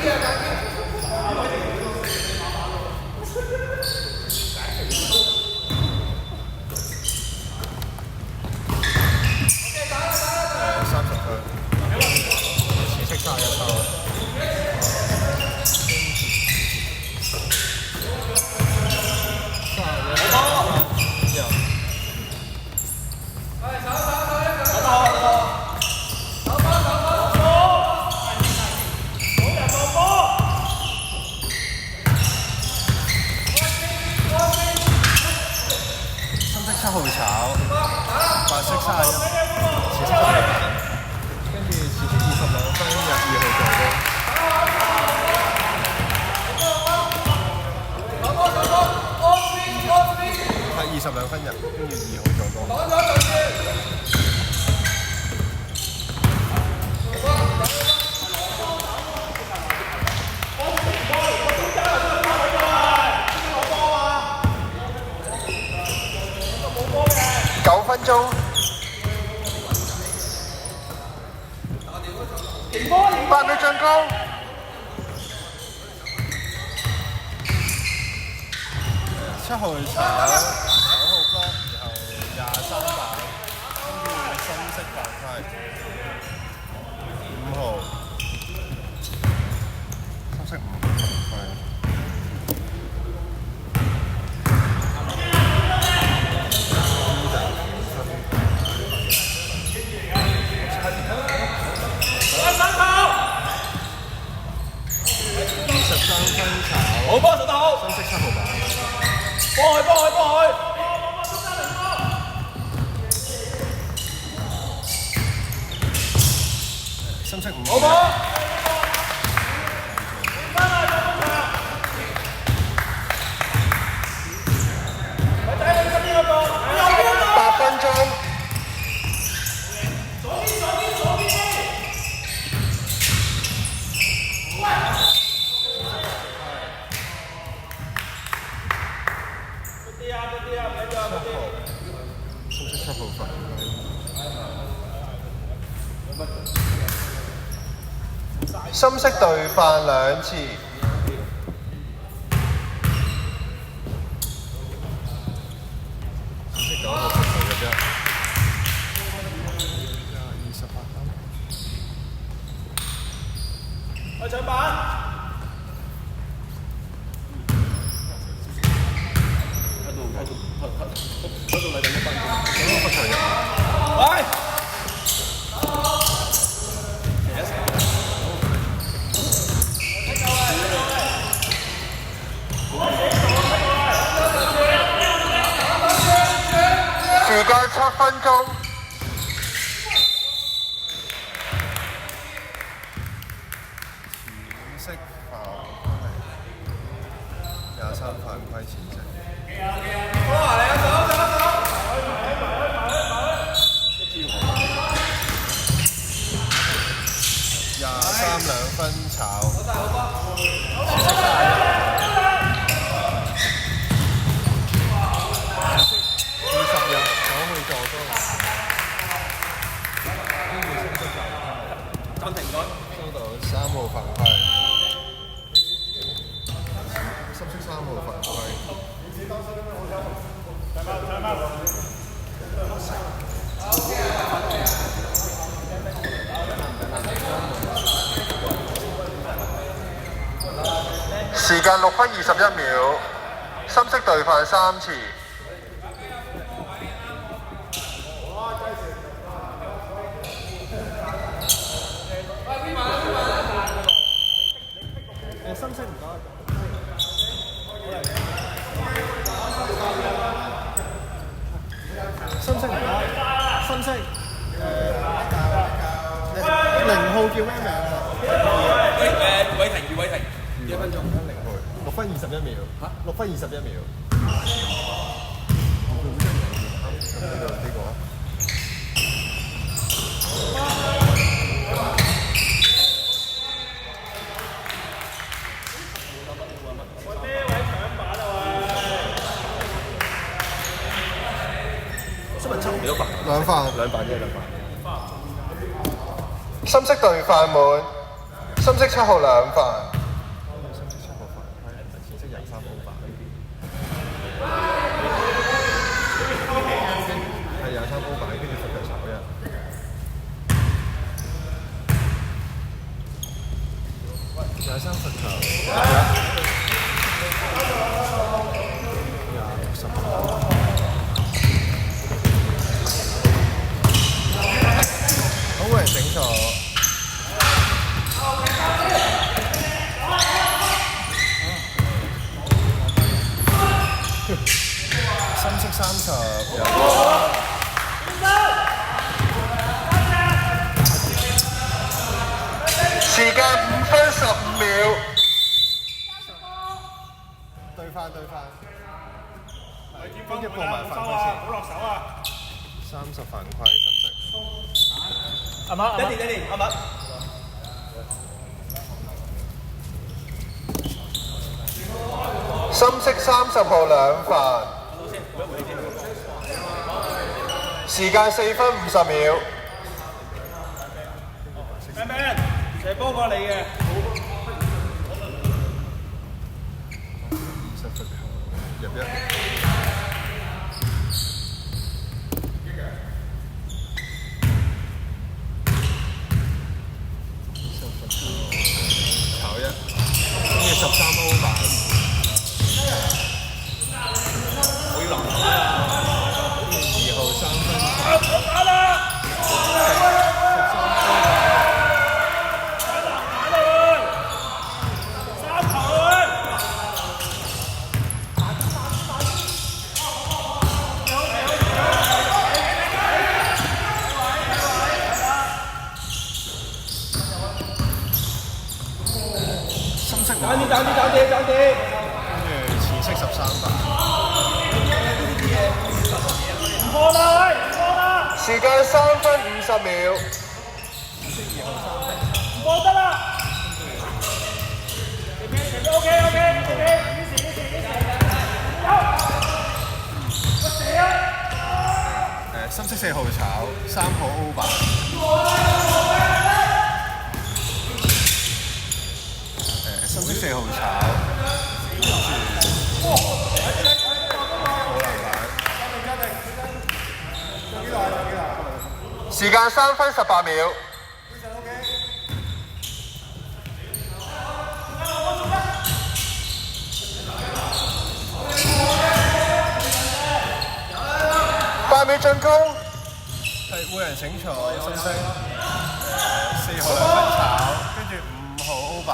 30分，紫色31抽。7號炒，白色31，紫色31，跟住紫色22分入2號助攻。係22分入，跟住2號助攻。9分鐘。8秒進攻。7號炒，9號 block， 然後23板，跟住深色犯規。5號，深色5號犯規。23分炒，好波做得好，深色7號板，幫佢，深色5好波，8分鐘。7號犯規。深色隊犯2次。深色9號出球嘅啫。28分。去搶板。嗰度嚟緊1分鐘，嗰個罰球入。喂！時間7分鐘。淺色犯規，23犯規淺色。23 2分炒，紫色31，紫色20入9號助攻，跟住深色暫停咗，收到3號犯規，深色3號犯規。時間6分21秒，深色隊犯3次。深色唔該。深色唔該，深色。0號叫咩名啊？韋霆，余韋霆。1分鐘。6分21秒。嚇？6分21秒。咁呢個呢個。2犯。2犯啫，2犯。深色隊犯滿，深色7號2犯。23罰球，好冇人整錯。深色30時間5分15秒。對翻，跟住報埋犯規先。好落手啊30犯規，深色。阿媽，阿媽，深色30號2犯。時間4分50秒。咩？射波過你嘅。20罰球，入一。炒一，跟住13歐版。會流啊！跟住2號3分。13歐版。搞掂！跟住淺色13版。唔破啦！時間3分50秒。唔破得啦！OK，深色4號炒，3號歐版。深色4號炒，跟住好難時間3分18秒。8秒進攻。係會人整錯，深色4號2分炒，跟住5號歐版。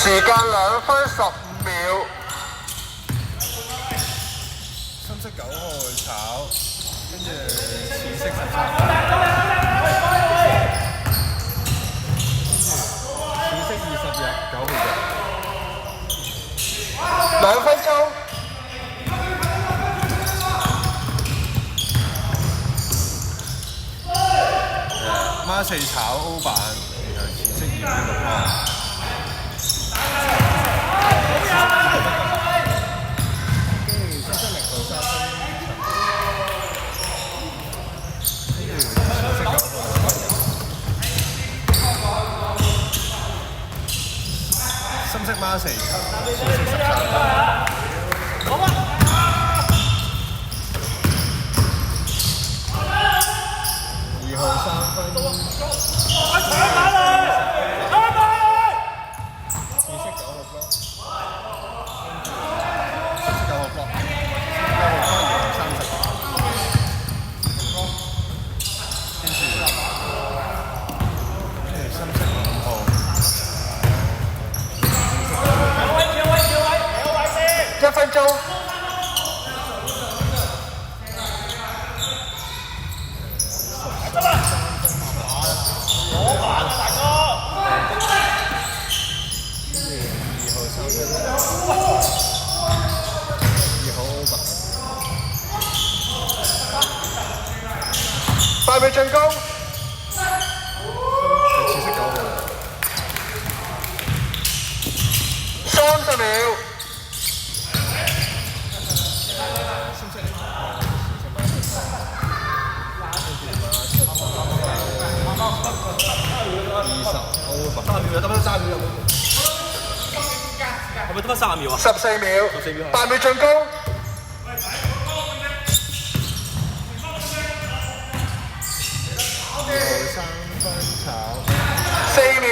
時間2分15秒。深色9號炒，跟住淺色13版。淺色20入9號嘅。2分鐘。孖4炒歐版，然後淺色2.6號。深色孖4炒，淺色13版。2號3分。1分鐘。2號3分。8秒進攻，係紫色9號。 30秒，係咪得翻3秒啊14秒，14秒，8秒進攻，3分炒。 4秒，